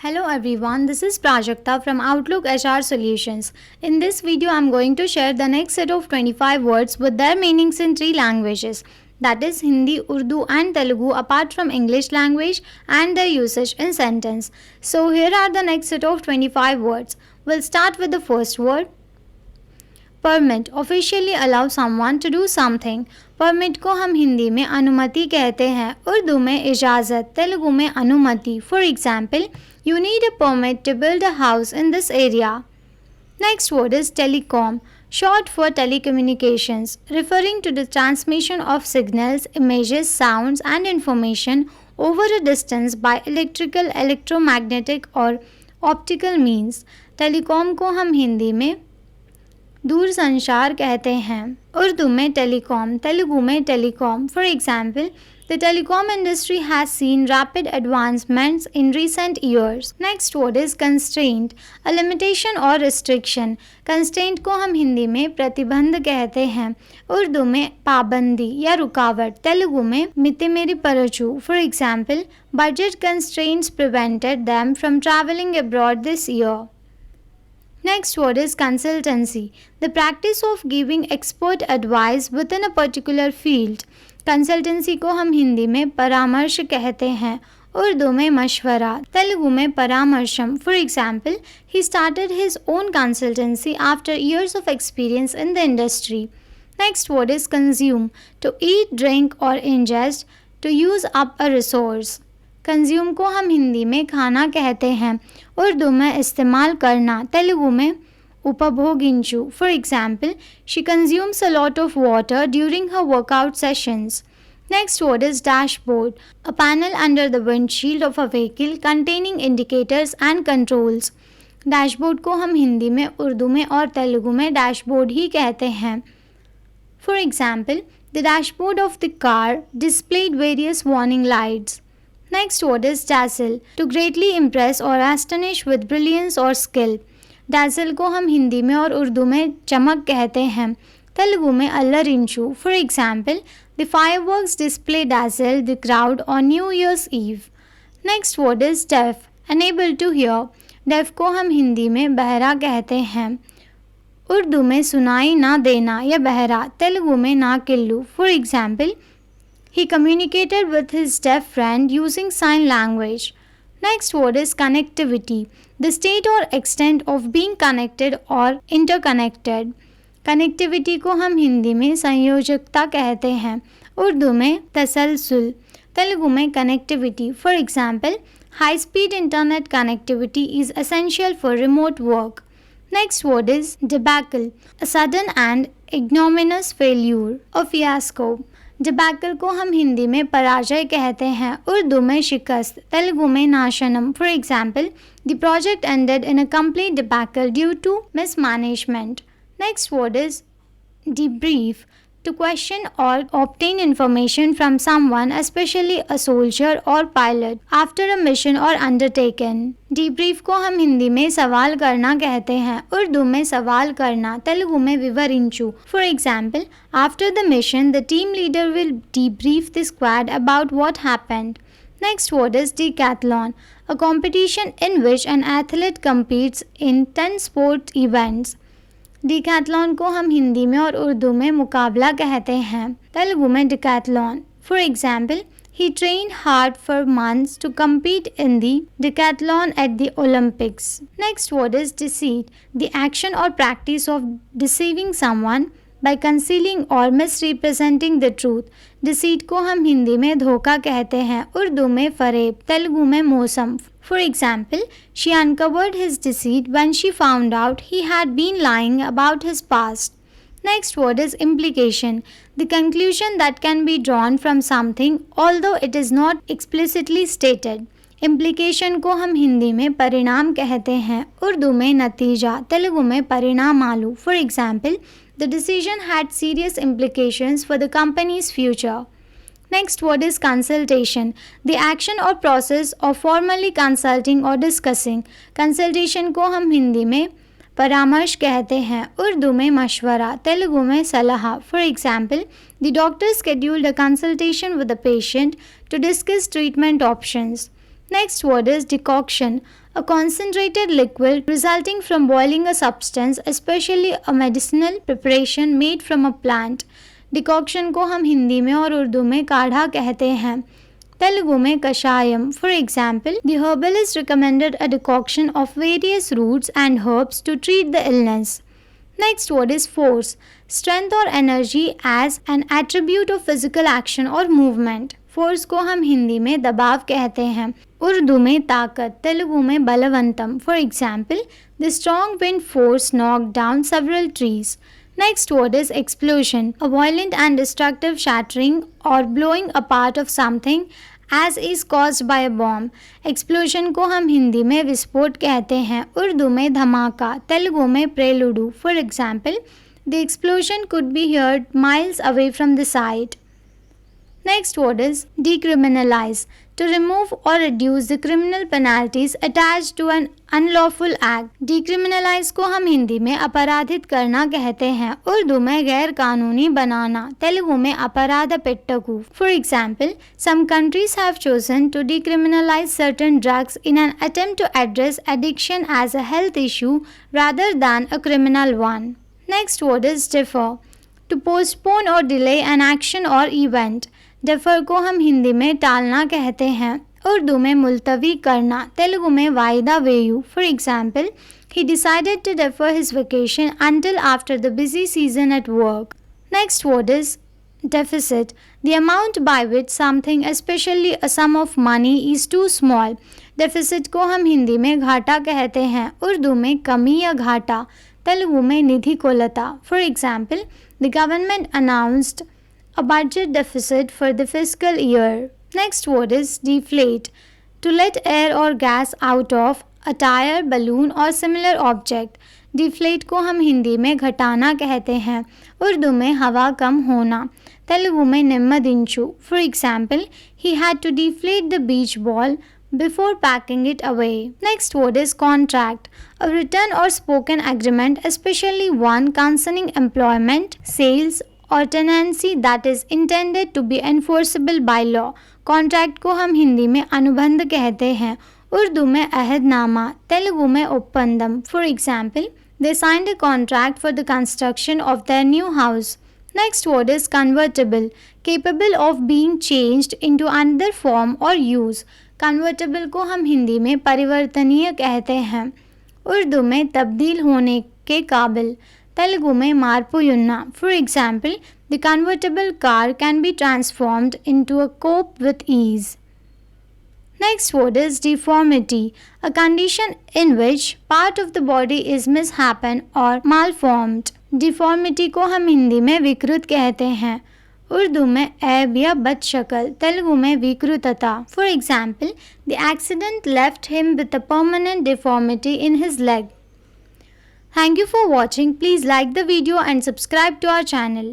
Hello everyone, this is Prajakta from Outlook HR Solutions. In this video, I'm going to share the next set of 25 words with their meanings in three languages, that is Hindi, Urdu and Telugu apart from English language and their usage in sentence. So here are the next set of 25 words. We'll start with the first word. Permit officially allow someone to do something. Permit को हम हिंदी में अनुमति कहते हैं, उर्दू में इजाज़त, तेलुगु में अनुमति। For example, you need a permit to build a house in this area. Next word is telecom, short for telecommunications, referring to the transmission of signals, images, sounds, and information over a distance by electrical, electromagnetic or optical means. Telecom को हम हिंदी में दूर संचार कहते हैं, उर्दू में telecom, Telugu में telecom. For example, the telecom industry has seen rapid advancements in recent years. Next word is constraint, a limitation और रिस्ट्रिक्शन। कंस्ट्रेंट को हम हिंदी में प्रतिबंध कहते हैं, उर्दू में पाबंदी या रुकावट, तेलुगु में मितिमेरी परचू। For example, budget constraints prevented them from travelling abroad this year. Next word is consultancy, the practice of giving expert advice within a particular field. Consultancy को हम हिंदी में परामर्श कहते हैं, उर्दू में मशवरा, तेलुगु में परामर्शम। For example, he started his own consultancy after years of experience in the industry. Next word is consume, to eat, drink or ingest, to use up a resource. Consume को हम हिंदी में खाना कहते हैं, उर्दू में इस्तेमाल करना, तेलुगु में उपभोगिंचु। For example, she consumes a lot of water during her workout sessions. Next word is dashboard, a panel under the windshield of a vehicle containing indicators and controls. Dashboard को हम हिंदी में, उर्दू में और तेलुगु में डैशबोर्ड ही कहते हैं। For example, the dashboard of the car displayed various warning lights. Next word is dazzle, to greatly impress or astonish with brilliance or skill. dazzle को हम हिंदी में और उर्दू में चमक कहते हैं, तेलुगु में अल्लरिंचु। For example, the fireworks display dazzled the crowd on New Year's Eve. Next word is deaf, unable to hear. deaf को हम हिंदी में बहरा कहते हैं, उर्दू में सुनाई ना देना या बहरा, तेलुगु में ना किल्लू। For example, he communicated with his deaf friend using sign language. Next word is connectivity, the state or extent of being connected or interconnected. Connectivity को हम हिंदी में संयोजकता कहते हैं, उर्दू में तसलसल, तेलुगु में connectivity. For example, high speed internet connectivity is essential for remote work. Next word is debacle, a sudden and ignominious failure, a fiasco. Debacle को हम हिंदी में पराजय कहते हैं, उर्दू में शिकस्त, तेलुगु में नाशनम। For example, the project ended in a complete debacle due to mismanagement. Next word is debrief, to question or obtain information from someone, especially a soldier or pilot, after a mission or undertaken. debrief को हम हिंदी में सवाल करना कहते हैं, उर्दू में सवाल करना, तेलुगु में विवरिंचु। For example, after the mission, the team leader will debrief the squad about what happened. Next word is decathlon, a competition in which an athlete competes in 10 sport events. Decathlon को हम हिंदी में और उर्दू में मुकाबला कहते हैं, तेलुगु में decathlon. For example, he trained hard for months to compete in the decathlon at the Olympics. Next word is deceit, the action or practice of deceiving someone by concealing or misrepresenting the truth. deceit को हम हिंदी में धोखा कहते हैं, उर्दू में फरेब, तेलुगु में मौसम। For example, she uncovered his deceit when she found out he had been lying about his past. Next word is implication, the conclusion that can be drawn from something although it is not explicitly stated. Implication को हम हिंदी में परिणाम कहते हैं, उर्दू में नतीजा, तेलुगु में परिणामालू। For example, the decision had serious implications for the company's future. Next word is consultation, the action or process of formally consulting or discussing. Consultation को हम हिंदी में परामर्श कहते हैं, उर्दू में मशवरा, तेलुगु में सलाह। For example, the doctor scheduled a consultation with the patient to discuss treatment options. Next word is decoction, a concentrated liquid resulting from boiling a substance, especially a medicinal preparation made from a plant. Decoction को हम हिंदी में और उर्दू में काढ़ा कहते हैं, तेलुगु में कषायम. For example, the herbalist recommended a decoction of various roots and herbs to treat the illness. Next word is force. Strength or energy as an attribute of physical action or movement. Force को हम हिंदी में दबाव कहते हैं, उर्दू में ताकत, तेलुगु में बलवंतम. For example, the strong wind force knock down several trees. Next word is explosion, a violent and destructive shattering or blowing apart of something as is caused by a bomb. Explosion को हम हिंदी में विस्फोट कहते हैं, उर्दू में धमाका, तेलुगु में प्रेलुडू. For example, the explosion could be heard miles away from the site. Next word is decriminalize, to remove or reduce the criminal penalties attached to an unlawful act. Decriminalize को हम हिंदी में अपराधित करना कहते हैं, उर्दू में गैर कानूनी बनाना, तेलुगु में अपराध पेट्टकु. For example, some countries have chosen to decriminalize certain drugs in an attempt to address addiction as a health issue rather than a criminal one. Next word is defer, to postpone or delay an action or event. Defer को हम हिंदी में टालना कहते हैं, उर्दू में मुलतवी करना, तेलुगु में वायदा वेयू. For example, he decided to defer his vacation until after the busy season at work. Next word is deficit, the amount by which something, especially a sum of money, is too small. Deficit को हम हिंदी में घाटा कहते हैं, उर्दू में कमी या घाटा, तेलुगु में निधि कोलता. For example, the government announced a budget deficit for the fiscal year. Next word is deflate, to let air or gas out of a tire, balloon or similar object. Deflate को हम हिंदी में घटाना कहते हैं, उर्दू में हवा कम होना, तेलुगु में निम्मदिंचु. For example, he had to deflate the beach ball before packing it away. Next word is contract, a written or spoken agreement, especially one concerning employment, sales or tenancy that is intended to be enforceable by law. Contract को हम हिंदी में अनुबंध कहते हैं, उर्दू में अहदनामा, तेलुगु में ओप्पंदम. For example, they signed a contract for the construction of their new house. Next word is convertible, capable of being changed into another form or use. Convertible को हम हिंदी में परिवर्तनीय कहते हैं, उर्दू में तब्दील होने के काबिल, तेलुगु में मार्पुयुन्ना. For example, the convertible car can be transformed into a coupe with ease. Next word is deformity, a condition in which part of the body is mishapen or malformed. Deformity को हम हिंदी में विकृत कहते हैं, उर्दू में ऐब या बदशक्ल, तेलुगु में विकृतता. For example, the accident left him with a permanent deformity in his leg. Thank you for watching. Please like the video and subscribe to our channel.